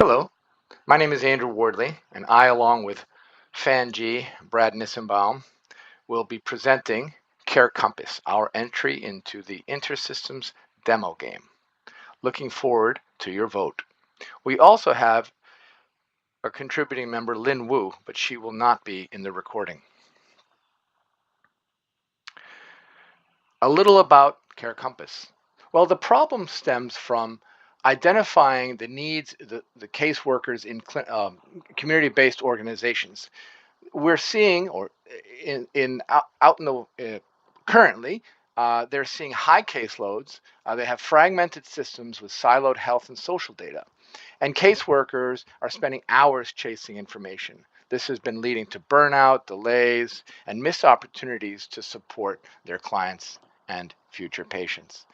Hello, my name is Andrew Wardley, and I, along with Fan G, Brad Nissenbaum, will be presenting Care Compass, our entry into the InterSystems demo game. Looking forward to your vote. We also have a contributing member, Lynn Wu, but she will not be in the recording. A little about Care Compass. Well, the problem stems from identifying the needs, the caseworkers in community-based organizations. We're seeing, or out in the currently, they're seeing high caseloads. They have fragmented systems with siloed health and social data, and caseworkers are spending hours chasing information. This has been leading to burnout, delays, and missed opportunities to support their clients and future patients.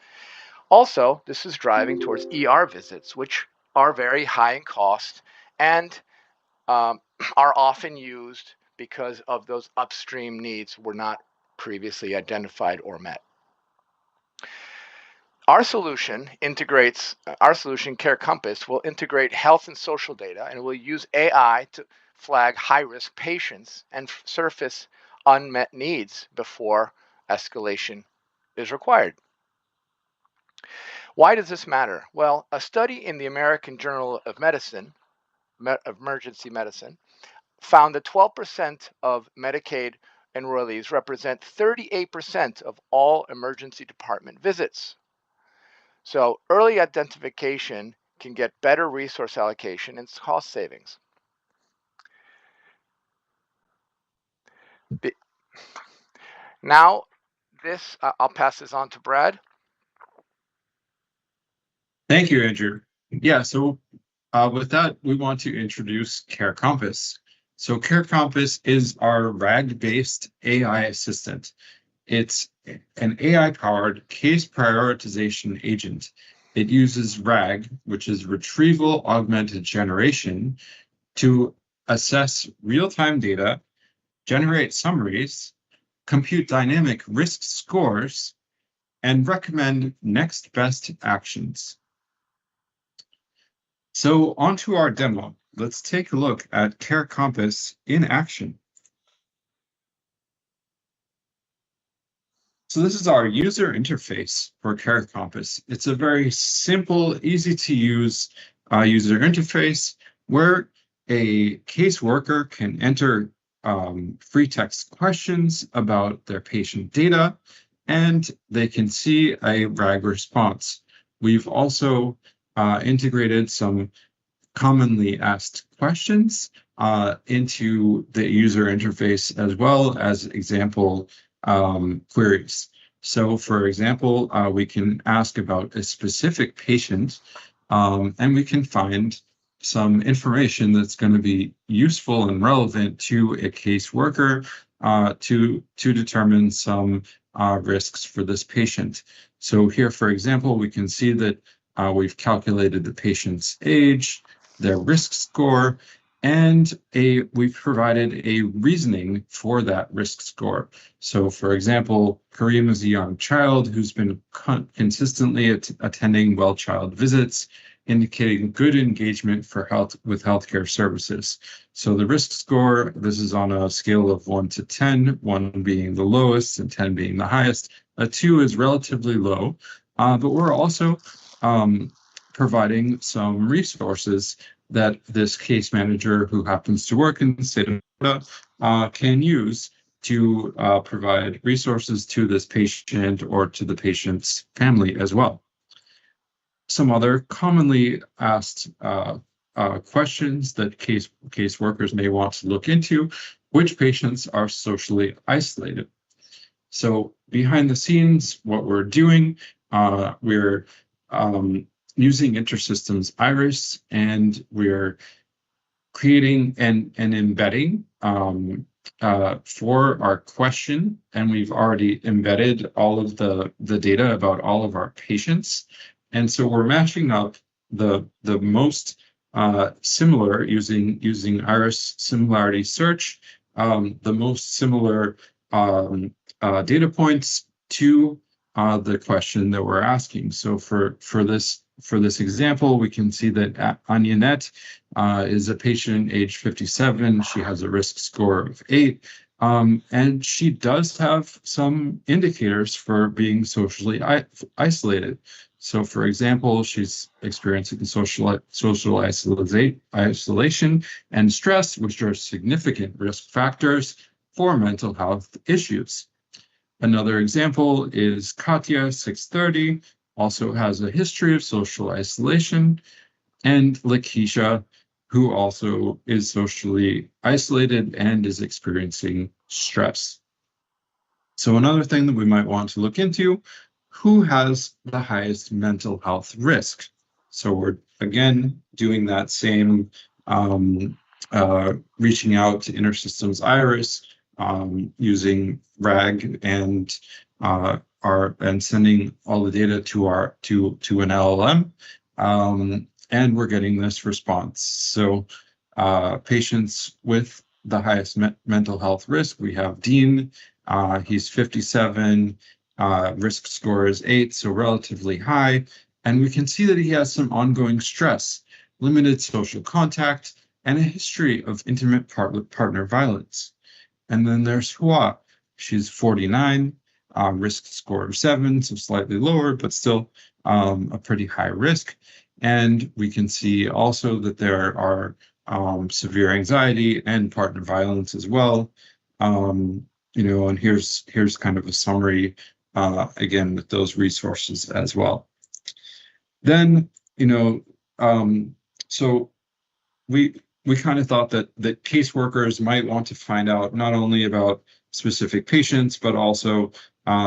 Also, this is driving towards ER visits, which are very high in cost and are often used because of those upstream needs were not previously identified or met. Our solution, Care Compass, will integrate health and social data, and will use AI to flag high-risk patients and surface unmet needs before escalation is required. Why does this matter? Well, a study in the American Journal of Emergency Medicine, found that 12% of Medicaid enrollees represent 38% of all emergency department visits. So early identification can get better resource allocation and cost savings. Now, I'll pass this on to Brad. Thank you, Andrew. Yeah, so with that, we want to introduce Care Compass. So Care Compass is our RAG-based AI assistant. It's an AI-powered case prioritization agent. It uses RAG, which is Retrieval Augmented Generation, to assess real-time data, generate summaries, compute dynamic risk scores, and recommend next best actions. So onto our demo. Let's take a look at Care Compass in action. So this is our user interface for Care Compass. It's a very simple, easy to use user interface where a caseworker can enter free text questions about their patient data, and they can see a RAG response. We've also integrated some commonly asked questions into the user interface, as well as example queries. So for example, we can ask about a specific patient, and we can find some information that's going to be useful and relevant to a caseworker to determine some risks for this patient. So here, for example, we can see that we've calculated the patient's age, their risk score, and we've provided a reasoning for that risk score. So for example, Kareem is a young child who's been consistently attending well-child visits, indicating good engagement with healthcare services. So the risk score, this is on a scale of 1 to 10, 1 being the lowest and 10 being the highest. A 2 is relatively low, but we're also providing some resources that this case manager who happens to work in the state of Florida can use to provide resources to this patient or to the patient's family as well. Some other commonly asked questions that case workers may want to look into: which patients are socially isolated? So behind the scenes, what we're doing, we're using InterSystems IRIS, and we're creating and embedding for our question, and we've already embedded all of the data about all of our patients. And so we're matching up the most similar using IRIS similarity search, the most similar data points to the question that we're asking. So for this for this example, we can see that Anjanette is a patient age 57. She has a risk score of 8. And she does have some indicators for being socially isolated. So, for example, she's experiencing social isolation and stress, which are significant risk factors for mental health issues. Another example is Katya, 630, also has a history of social isolation, and Lakeisha, who also is socially isolated and is experiencing stress. So another thing that we might want to look into, who has the highest mental health risk? So we're, again, doing that same reaching out to InterSystems IRIS, using RAG and sending all the data to an LLM, and we're getting this response. So patients with the highest mental health risk, we have Dean. He's 57. Risk score is 8, so relatively high. And we can see that he has some ongoing stress, limited social contact, and a history of intimate partner violence. And then there's Hua. She's 49, risk score of 7, so slightly lower, but still a pretty high risk. And we can see also that there are severe anxiety and partner violence as well. And here's kind of a summary, again, with those resources as well. Then, so we kind of thought that caseworkers might want to find out not only about specific patients, but also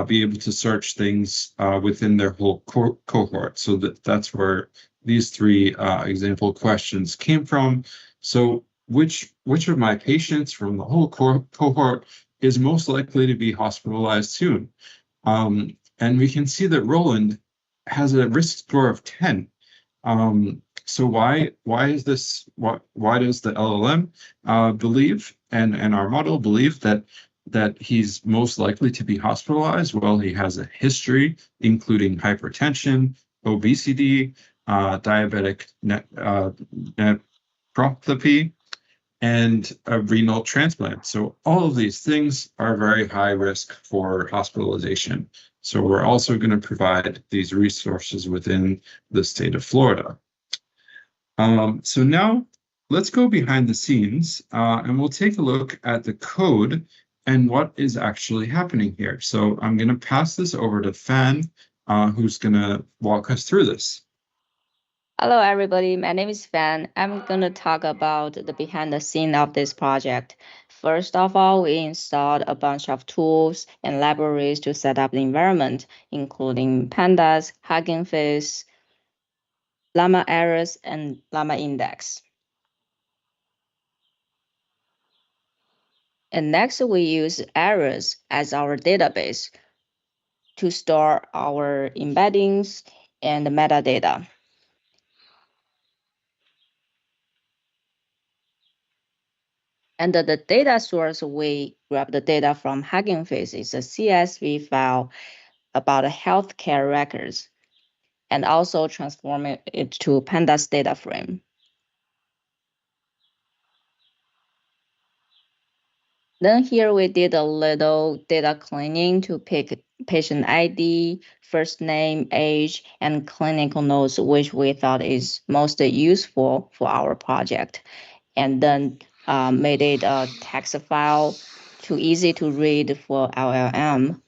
be able to search things within their whole cohort. So that's where these 3 example questions came from. So which of my patients from the whole cohort is most likely to be hospitalized soon? And we can see that Roland has a risk score of 10. So why is this? Why does the LLM believe and our model believe that he's most likely to be hospitalized? Well, he has a history including hypertension, obesity, diabetic nephropathy, and a renal transplant. So all of these things are very high risk for hospitalization. So we're also going to provide these resources within the state of Florida. So now let's go behind the scenes and we'll take a look at the code and what is actually happening here. So I'm going to pass this over to Fan, who's going to walk us through this. Hello, everybody. My name is Fan. I'm going to talk about the behind the scene of this project. First of all, we installed a bunch of tools and libraries to set up the environment, including Pandas, Hugging Face, Llama Iris, and Llama Index. And next, we use Iris as our database to store our embeddings and metadata. And the data source, we grab the data from Hugging Face. It's a CSV file about healthcare records, and also transform it to Pandas data frame. Then here we did a little data cleaning to pick patient ID, first name, age, and clinical notes, which we thought is most useful for our project. And then made it a text file too easy to read for LLM.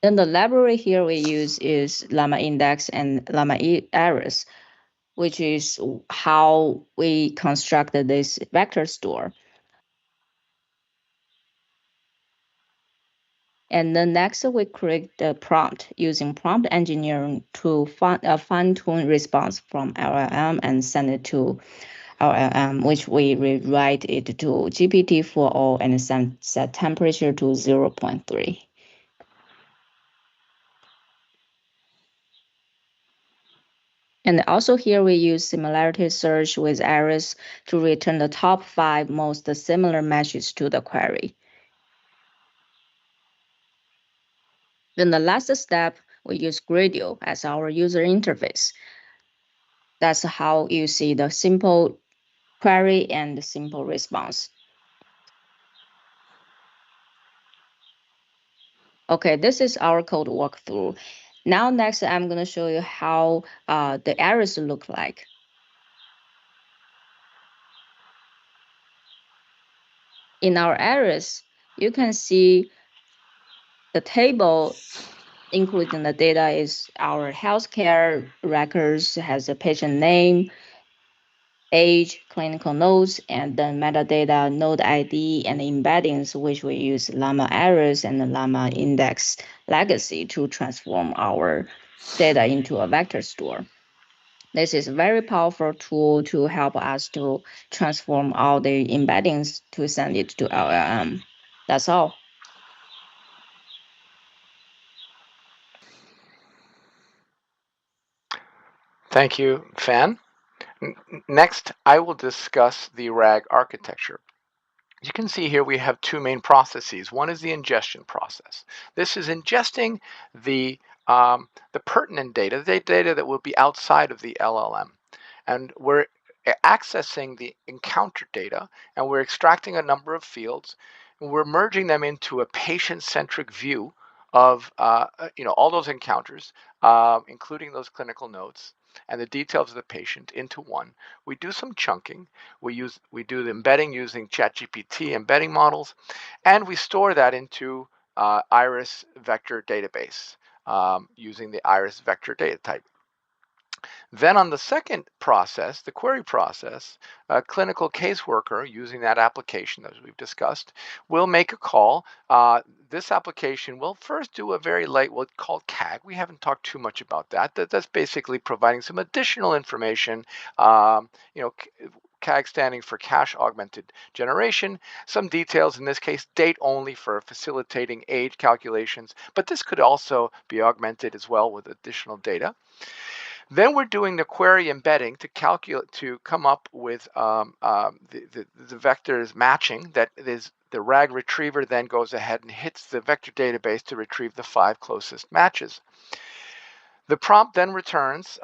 Then the library here we use is Llama Index and Llama Iris, which is how we constructed this vector store. And then next we create the prompt using prompt engineering to fine-tune response from LLM and send it to LLM, which we rewrite it to GPT-4o and set temperature to 0.3. And also here we use similarity search with Iris to return the top 5 most similar matches to the query. Then the last step, we use Gradle as our user interface. That's how you see the simple query and the simple response. Okay, this is our code walkthrough. Now, next, I'm going to show you how the IRIS look like. In our IRIS, you can see the table, including the data, is our healthcare records, has a patient name, age, clinical notes, and then metadata, node ID, and embeddings, which we use Llama IRIS and Llama Index Legacy to transform our data into a vector store. This is a very powerful tool to help us to transform all the embeddings to send it to LLM. That's all. Thank you, Fan. Next, I will discuss the RAG architecture. You can see here we have two main processes. One is the ingestion process. This is ingesting the pertinent data, the data that will be outside of the LLM. And we're accessing the encounter data, and we're extracting a number of fields, and we're merging them into a patient-centric view of all those encounters, including those clinical notes and the details of the patient into one. We do some chunking. We do the embedding using ChatGPT embedding models, and we store that into IRIS vector database using the IRIS vector data type. Then on the second process, the query process, a clinical caseworker using that application as we've discussed will make a call. This application will first do a very light, what's called CAG. We haven't talked too much about that. That's basically providing some additional information. CAG standing for Cache Augmented Generation. Some details, in this case, date only for facilitating age calculations, but this could also be augmented as well with additional data. Then we're doing the query embedding to come up with the vectors matching. That is, the RAG retriever then goes ahead and hits the vector database to retrieve the 5 closest matches. The prompt then returns,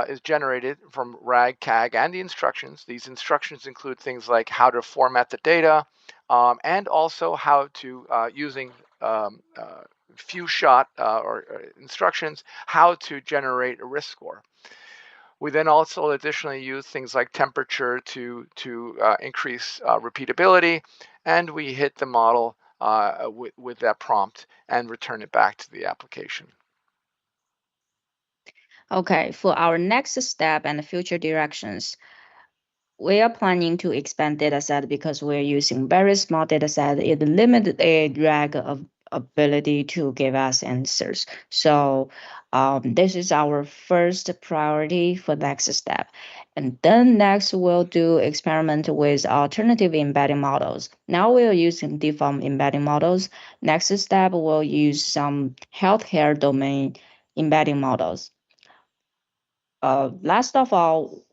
is generated from RAG, CAG, and the instructions. These instructions include things like how to format the data, and also how to, using few shot or instructions, how to generate a risk score. We then also additionally use things like temperature to increase repeatability, and we hit the model with that prompt and return it back to the application. Okay, for our next step and future directions, we are planning to expand dataset because we're using very small dataset. It limits a RAG of ability to give us answers. So this is our first priority for next step. And then next we'll do experiment with alternative embedding models. Now we're using default embedding models. Next step, we'll use some healthcare domain embedding models. Last of all,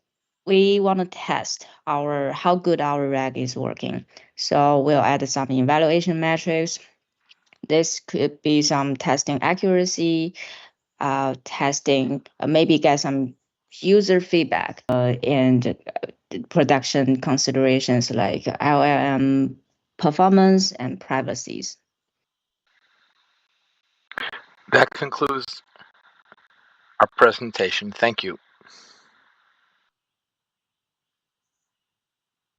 we want to test how good our RAG is working. So we'll add some evaluation metrics. This could be some testing accuracy, testing, maybe get some user feedback, and production considerations like LLM performance and privacies. That concludes our presentation. Thank you.